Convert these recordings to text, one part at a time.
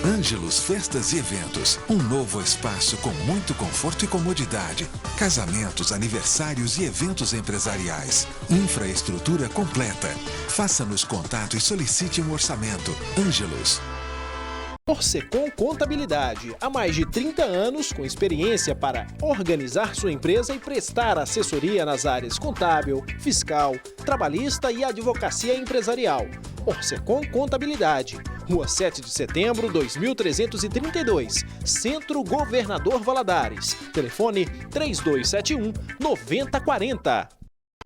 Ângelos Festas e Eventos, um novo espaço com muito conforto e comodidade. Casamentos, aniversários e eventos empresariais. Infraestrutura completa. Faça-nos contato e solicite um orçamento. Ângelos. Orsecom Contabilidade, há mais de 30 anos, com experiência para organizar sua empresa e prestar assessoria nas áreas contábil, fiscal, trabalhista e advocacia empresarial. Orsecom Contabilidade, Rua 7 de Setembro, 2332, Centro Governador Valadares. Telefone 3271-9040.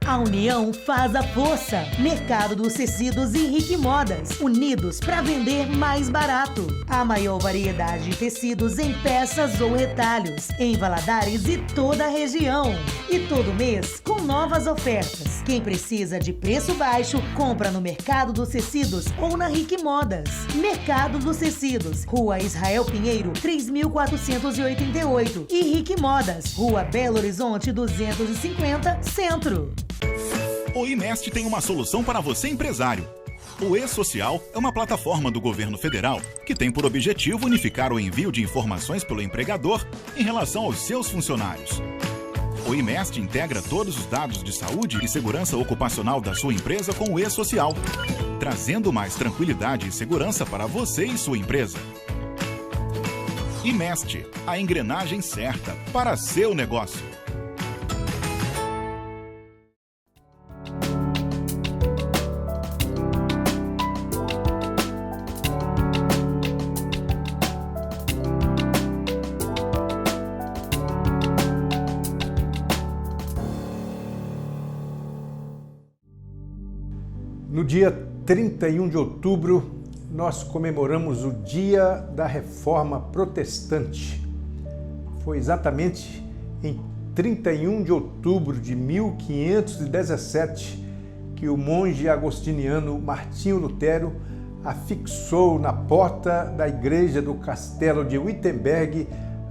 A união faz a força. Mercado dos Tecidos Henrique Modas. Unidos para vender mais barato. A maior variedade de tecidos em peças ou retalhos. Em Valadares e toda a região. E todo mês com novas ofertas. Quem precisa de preço baixo, compra no Mercado dos Tecidos ou na Henrique Modas. Mercado dos Tecidos. Rua Israel Pinheiro, 3488. E Henrique Modas. Rua Belo Horizonte, 250, Centro. O Imest tem uma solução para você, empresário. O E-Social é uma plataforma do governo federal que tem por objetivo unificar o envio de informações pelo empregador em relação aos seus funcionários. O Imest integra todos os dados de saúde e segurança ocupacional da sua empresa com o E-Social, trazendo mais tranquilidade e segurança para você e sua empresa. Imest, a engrenagem certa para seu negócio. No dia 31 de outubro, nós comemoramos o Dia da Reforma Protestante. Foi exatamente em 31 de outubro de 1517 que o monge agostiniano Martinho Lutero afixou na porta da igreja do castelo de Wittenberg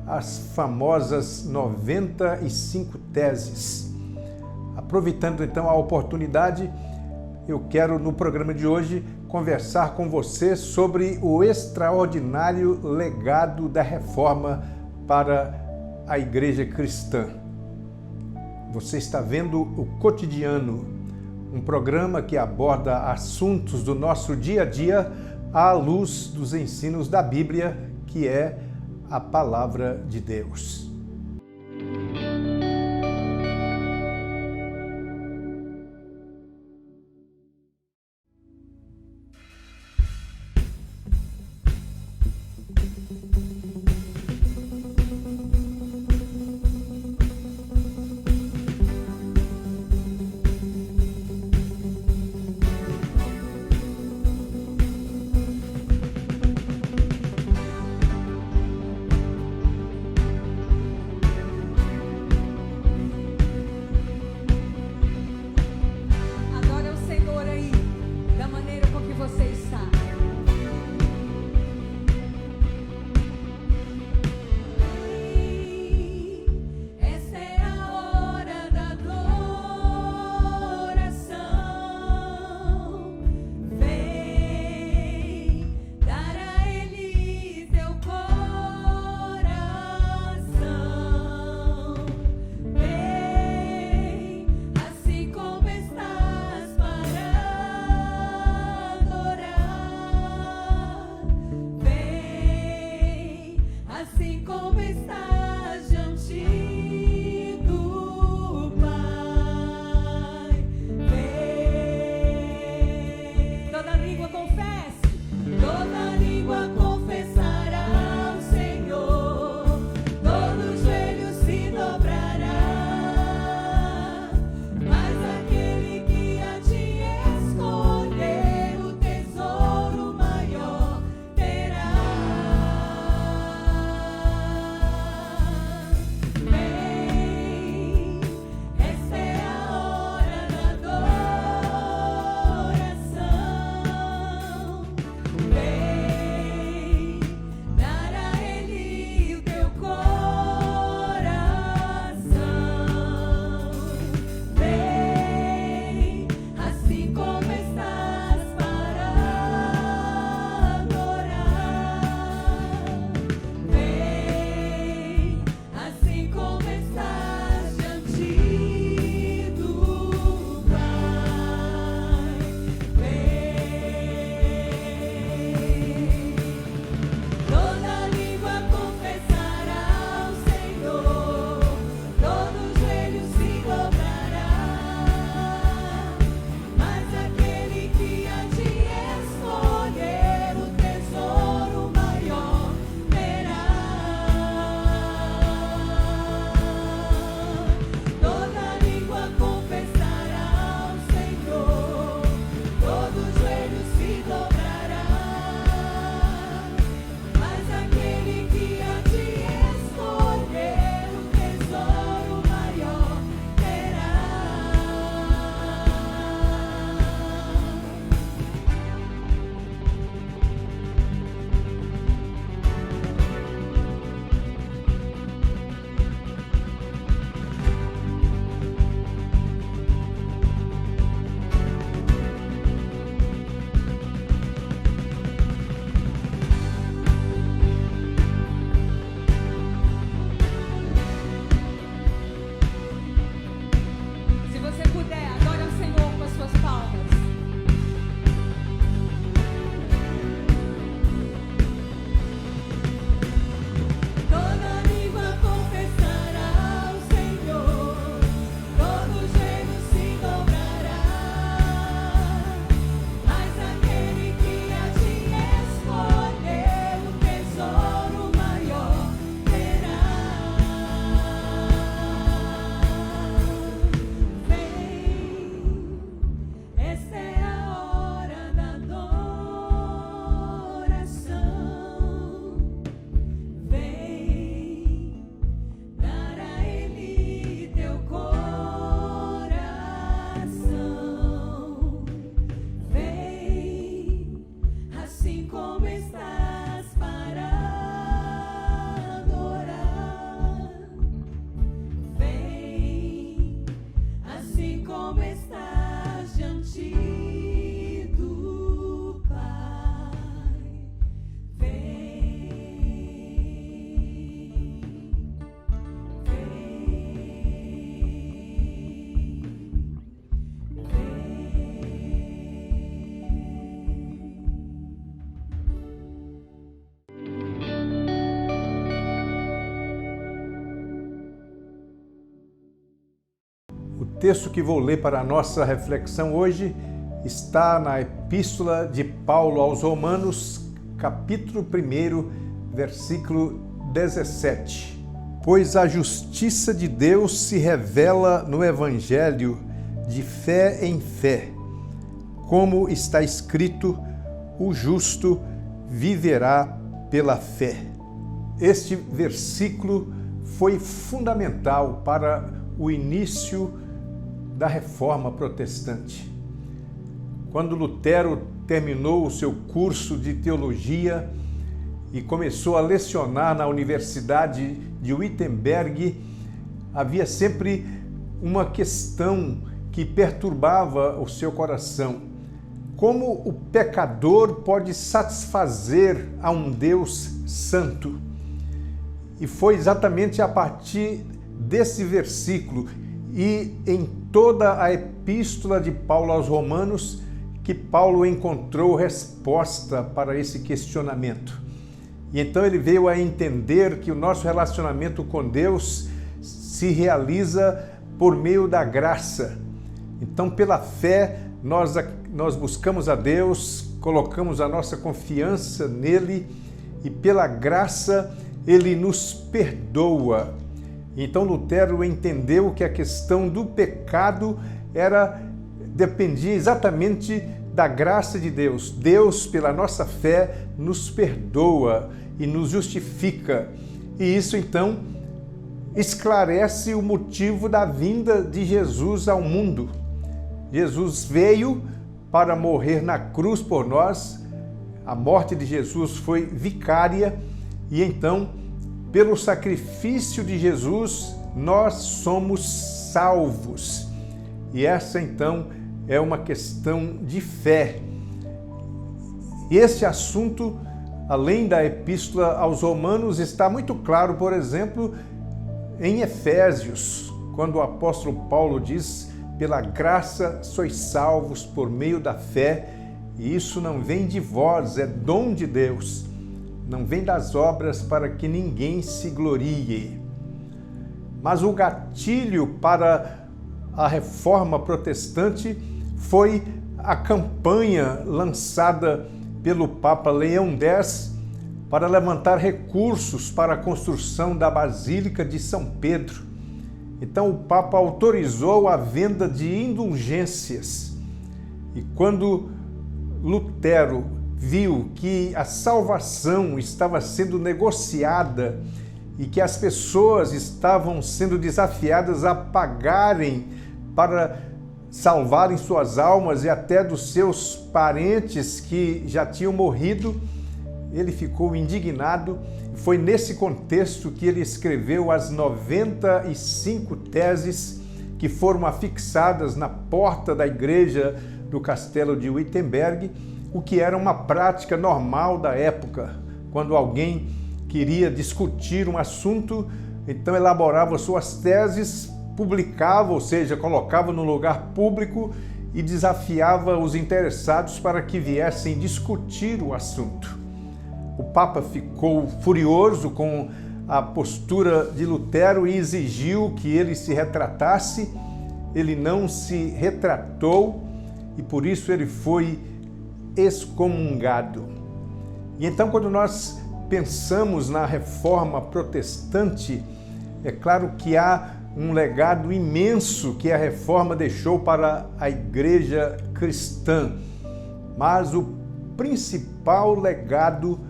as famosas 95 teses. Aproveitando então a oportunidade, eu quero, no programa de hoje, conversar com você sobre o extraordinário legado da Reforma para a Igreja Cristã. Você está vendo o Cotidiano, um programa que aborda assuntos do nosso dia a dia à luz dos ensinos da Bíblia, que é a Palavra de Deus. texto que vou ler para a nossa reflexão hoje está na Epístola de Paulo aos Romanos, capítulo 1, versículo 17. Pois a justiça de Deus se revela no Evangelho de fé em fé, como está escrito, o justo viverá pela fé. Este versículo foi fundamental para o início da Reforma Protestante. Quando Lutero terminou o seu curso de teologia e começou a lecionar na Universidade de Wittenberg, havia sempre uma questão que perturbava o seu coração. Como o pecador pode satisfazer a um Deus santo? E foi exatamente a partir desse versículo e em toda a Epístola de Paulo aos Romanos que Paulo encontrou resposta para esse questionamento. E então ele veio a entender que o nosso relacionamento com Deus se realiza por meio da graça. Então, pela fé, nós buscamos a Deus, colocamos a nossa confiança nele e pela graça ele nos perdoa. Então Lutero entendeu que a questão do pecado dependia exatamente da graça de Deus. Deus, pela nossa fé, nos perdoa e nos justifica. E isso, então, esclarece o motivo da vinda de Jesus ao mundo. Jesus veio para morrer na cruz por nós. A morte de Jesus foi vicária e, então, pelo sacrifício de Jesus, nós somos salvos. E essa, então, é uma questão de fé. E esse assunto, além da Epístola aos Romanos, está muito claro, por exemplo, em Efésios, quando o apóstolo Paulo diz: pela graça sois salvos por meio da fé, e isso não vem de vós, é dom de Deus, não vem das obras para que ninguém se glorie. Mas o gatilho para a Reforma Protestante foi a campanha lançada pelo Papa Leão X para levantar recursos para a construção da Basílica de São Pedro. Então o Papa autorizou a venda de indulgências. E quando Lutero viu que a salvação estava sendo negociada e que as pessoas estavam sendo desafiadas a pagarem para salvarem suas almas e até dos seus parentes que já tinham morrido, ele ficou indignado. Foi nesse contexto que ele escreveu as 95 teses que foram afixadas na porta da igreja do castelo de Wittenberg, o que era uma prática normal da época. Quando alguém queria discutir um assunto, então elaborava suas teses, publicava, ou seja, colocava no lugar público e desafiava os interessados para que viessem discutir o assunto. O Papa ficou furioso com a postura de Lutero e exigiu que ele se retratasse. Ele não se retratou e por isso ele foi excomungado. E então, quando nós pensamos na Reforma Protestante, é claro que há um legado imenso que a Reforma deixou para a Igreja cristã, mas o principal legado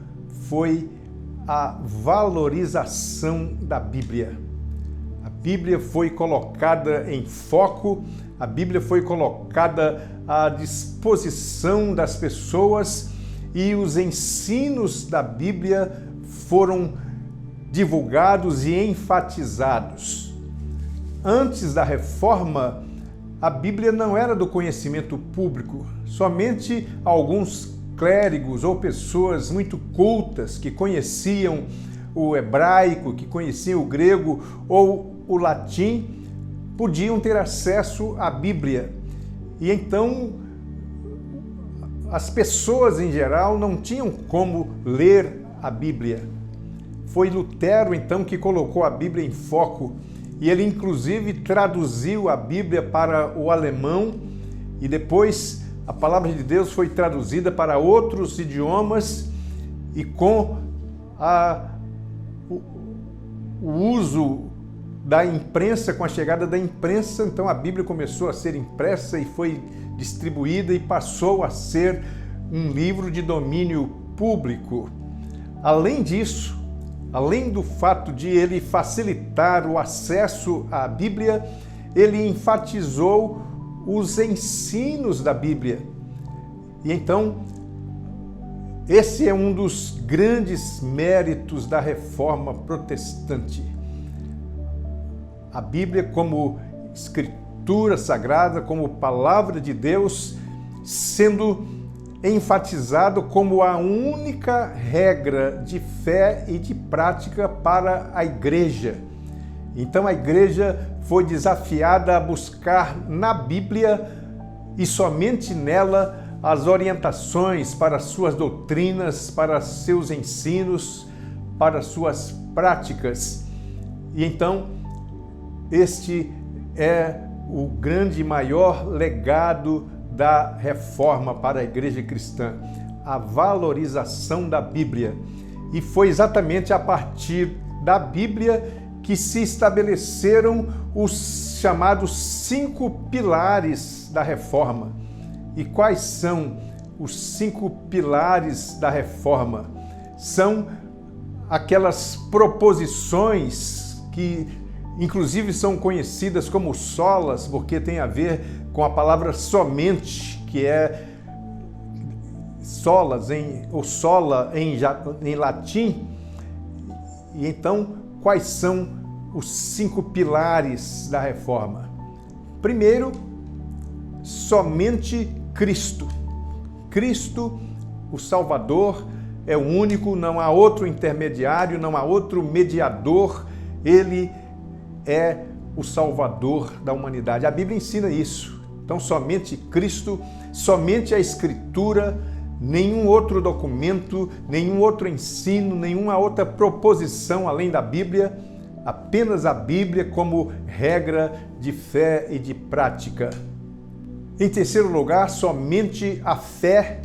foi a valorização da Bíblia. A Bíblia foi colocada em foco, a Bíblia foi colocada à disposição das pessoas e os ensinos da Bíblia foram divulgados e enfatizados. Antes da Reforma, a Bíblia não era do conhecimento público, somente alguns clérigos ou pessoas muito cultas que conheciam o hebraico, que conheciam o grego ou o latim, podiam ter acesso à Bíblia. E então, as pessoas em geral não tinham como ler a Bíblia. Foi Lutero, então, que colocou a Bíblia em foco e ele inclusive traduziu a Bíblia para o alemão e depois a palavra de Deus foi traduzida para outros idiomas e com o uso da imprensa, com a chegada da imprensa, então a Bíblia começou a ser impressa e foi distribuída e passou a ser um livro de domínio público. Além disso, além do fato de ele facilitar o acesso à Bíblia, ele enfatizou os ensinos da Bíblia. E então, esse é um dos grandes méritos da Reforma Protestante. A Bíblia como escritura sagrada, como palavra de Deus, sendo enfatizado como a única regra de fé e de prática para a igreja. Então a igreja foi desafiada a buscar na Bíblia e somente nela as orientações para suas doutrinas, para seus ensinos, para suas práticas. E então este é o grande e maior legado da reforma para a igreja cristã, a valorização da Bíblia. E foi exatamente a partir da Bíblia que se estabeleceram os chamados 5 pilares da reforma. E quais são os 5 pilares da reforma? São aquelas proposições que inclusive são conhecidas como solas, porque tem a ver com a palavra somente, que é solas, ou sola em latim. E então, quais são os 5 pilares da reforma? Primeiro, somente Cristo. Cristo, o Salvador, é o único, não há outro intermediário, não há outro mediador, ele é o Salvador da humanidade. A Bíblia ensina isso. Então, somente Cristo, somente a Escritura, nenhum outro documento, nenhum outro ensino, nenhuma outra proposição além da Bíblia, apenas a Bíblia como regra de fé e de prática. Em terceiro lugar, somente a fé.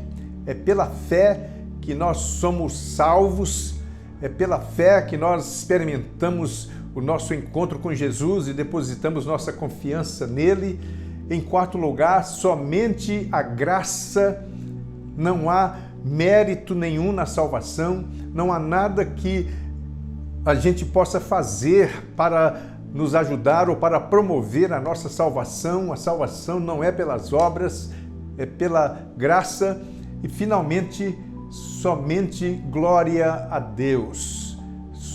É pela fé que nós somos salvos, é pela fé que nós experimentamos o nosso encontro com Jesus e depositamos nossa confiança nele. Em quarto lugar, somente a graça. Não há mérito nenhum na salvação, não há nada que a gente possa fazer para nos ajudar ou para promover a nossa salvação. A salvação não é pelas obras, é pela graça. E finalmente, somente glória a Deus.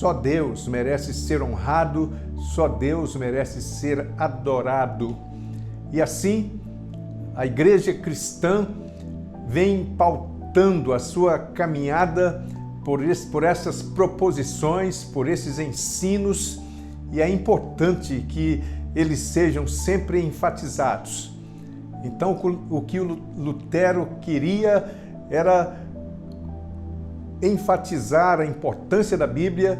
Só Deus merece ser honrado, só Deus merece ser adorado. E assim, a igreja cristã vem pautando a sua caminhada por essas proposições, por esses ensinos, e é importante que eles sejam sempre enfatizados. Então, o que o Lutero queria era enfatizar a importância da Bíblia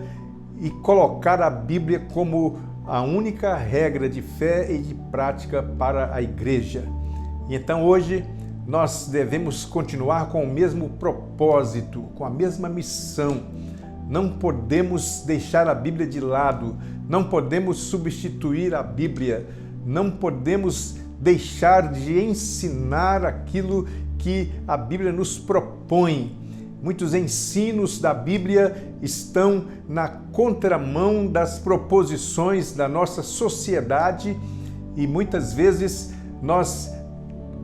e colocar a Bíblia como a única regra de fé e de prática para a igreja. E então hoje nós devemos continuar com o mesmo propósito, com a mesma missão. Não podemos deixar a Bíblia de lado, não podemos substituir a Bíblia, não podemos deixar de ensinar aquilo que a Bíblia nos propõe. Muitos ensinos da Bíblia estão na contramão das proposições da nossa sociedade e muitas vezes nós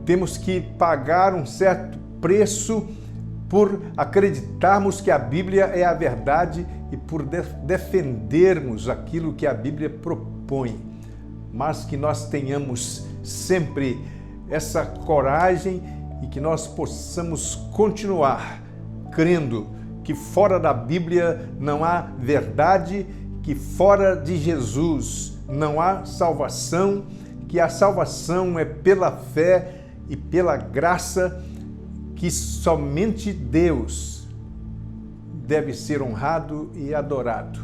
temos que pagar um certo preço por acreditarmos que a Bíblia é a verdade e por defendermos aquilo que a Bíblia propõe. Mas que nós tenhamos sempre essa coragem e que nós possamos continuar crendo que fora da Bíblia não há verdade, que fora de Jesus não há salvação, que a salvação é pela fé e pela graça, que somente Deus deve ser honrado e adorado.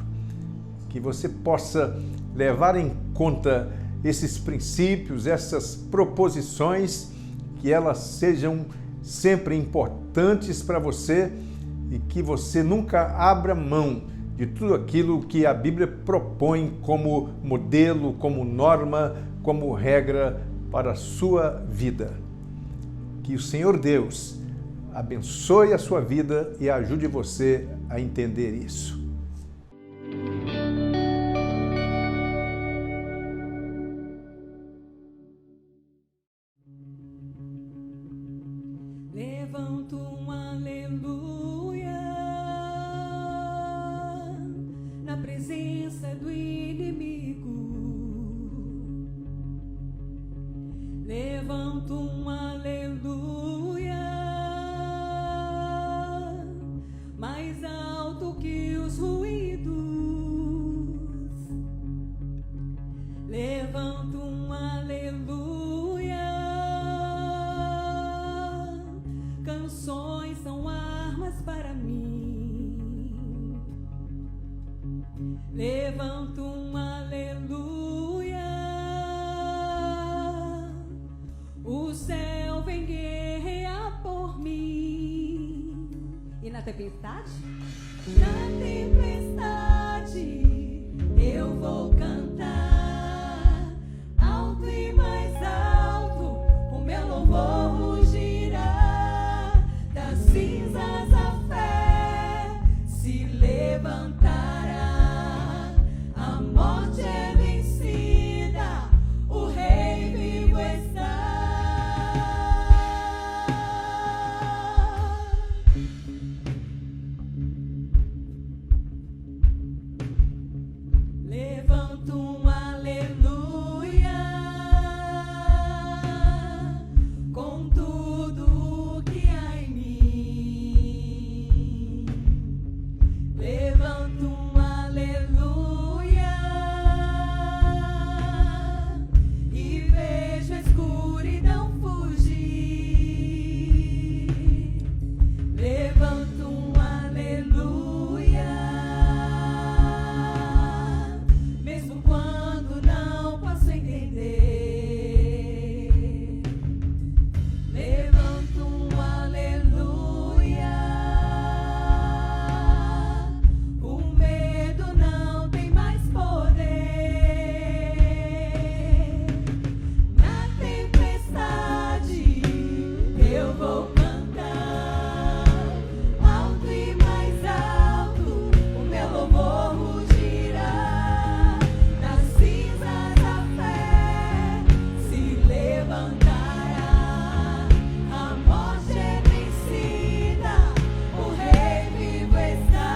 Que você possa levar em conta esses princípios, essas proposições, que elas sejam sempre importantes para você e que você nunca abra mão de tudo aquilo que a Bíblia propõe como modelo, como norma, como regra para a sua vida. Que o Senhor Deus abençoe a sua vida e ajude você a entender isso. Levanto um aleluia na presença do inimigo. Levanto um aleluia mais alto que os ruídos. Levanto um aleluia. Canções são armas para mim. Levanto um aleluia. O céu vem guerrear por mim. E na tempestade? Na tempestade eu vou cantar alto e mais alto. O meu louvor rugirá. Das cinzas a fé se levantará. A morte é vencida, o Rei vivo está. Levanto um aleluia com tudo que há em mim. Levanto um aleluia e vejo a escuridão fugir. Levanto um aleluia, mesmo quando não posso entender. Levanto um aleluia. O medo não tem mais poder. Na tempestade eu vou cantar alto e mais alto. O meu louvor rugirá. Das cinzas a fé se levantará. A morte é vencida, o Rei vivo está.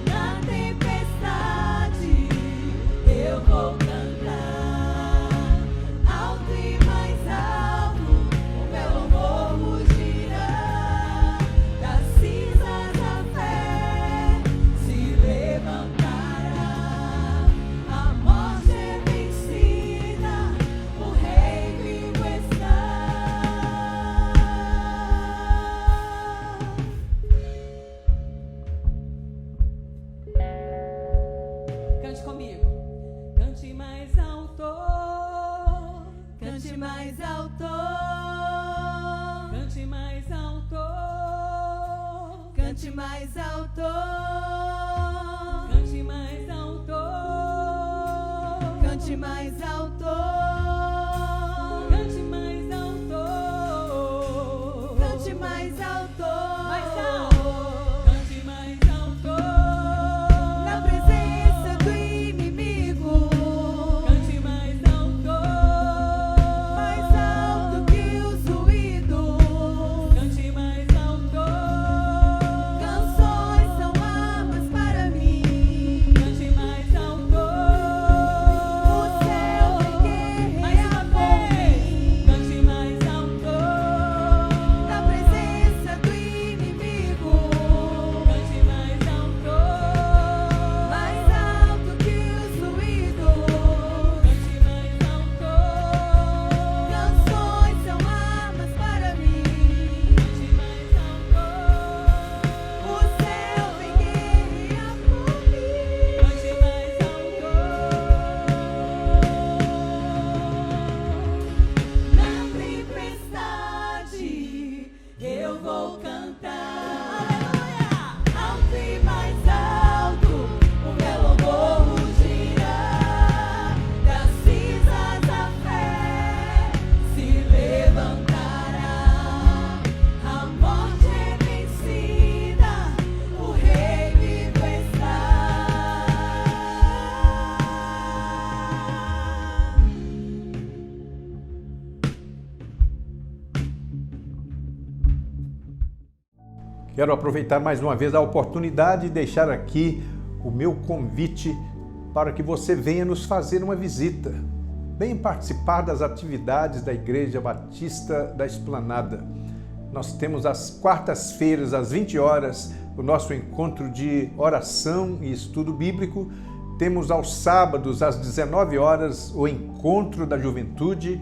Na tempestade eu vou cantar alto e mais alto. O meu louvor rugirá. Das cinzas a fé se levantará. A morte é vencida, o Rei vivo está. Cante comigo. Cante mais alto. Cante mais alto. Cante mais alto. Cante mais alto. Cante mais alto. Cante mais alto. Cante mais alto. Cante mais alto. Mais alto. Cante mais alto. Na presença do inimigo. Cante mais alto. Mais alto que os ruídos. Cante mais alto. Canções são armas para mim. Cante mais alto. O céu Quero aproveitar mais uma vez a oportunidade e deixar aqui o meu convite para que você venha nos fazer uma visita. Venha participar das atividades da Igreja Batista da Esplanada. Nós temos às quartas-feiras, às 20 horas, o nosso encontro de oração e estudo bíblico. Temos aos sábados, às 19 horas, o encontro da juventude.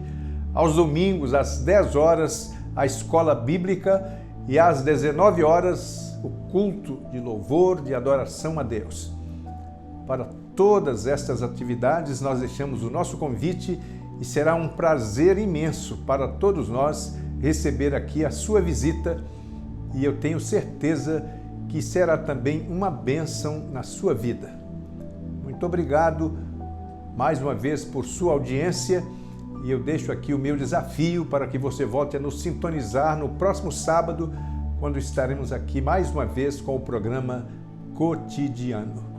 Aos domingos, às 10 horas, a escola bíblica. E às 19 horas, o culto de louvor, de adoração a Deus. Para todas estas atividades, nós deixamos o nosso convite e será um prazer imenso para todos nós receber aqui a sua visita, e eu tenho certeza que será também uma bênção na sua vida. Muito obrigado mais uma vez por sua audiência, e eu deixo aqui o meu desafio para que você volte a nos sintonizar no próximo sábado, quando estaremos aqui mais uma vez com o programa Cotidiano.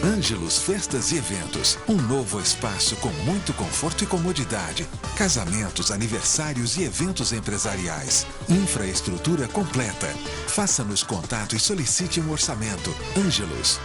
Ângelos Festas e Eventos, um novo espaço com muito conforto e comodidade. Casamentos, aniversários e eventos empresariais. Infraestrutura completa. Faça-nos contato e solicite um orçamento. Ângelos.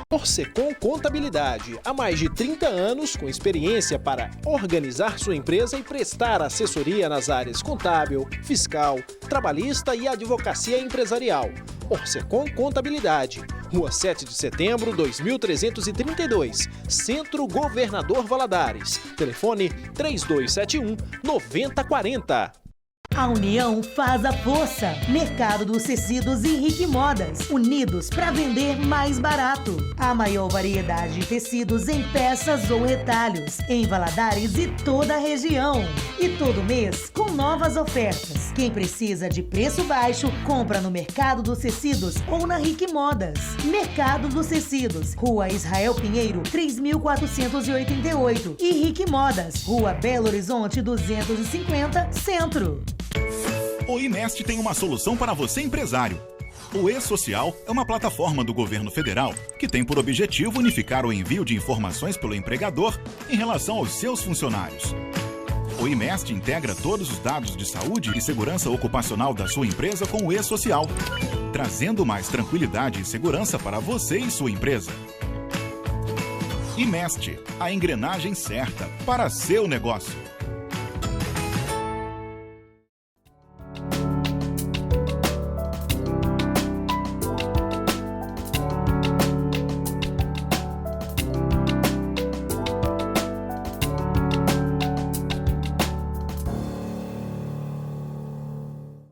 Orsecom Contabilidade, há mais de 30 anos com experiência para organizar sua empresa e prestar assessoria nas áreas contábil, fiscal, trabalhista e advocacia empresarial. Orsecom Contabilidade, Rua 7 de Setembro, 2332, Centro Governador Valadares. Telefone 3271-9040. A união faz a força. Mercado dos Tecidos Henrique Modas. Unidos para vender mais barato. A maior variedade de tecidos em peças ou retalhos. Em Valadares e toda a região. E todo mês com novas ofertas. Quem precisa de preço baixo, compra no Mercado dos Tecidos ou na Henrique Modas. Mercado dos Tecidos. Rua Israel Pinheiro, 3488. E Henrique Modas. Rua Belo Horizonte, 250, Centro. O IMEST tem uma solução para você, empresário. O E-Social é uma plataforma do governo federal que tem por objetivo unificar o envio de informações pelo empregador em relação aos seus funcionários. O IMEST integra todos os dados de saúde e segurança ocupacional da sua empresa com o E-Social, trazendo mais tranquilidade e segurança para você e sua empresa. IMEST, a engrenagem certa para seu negócio.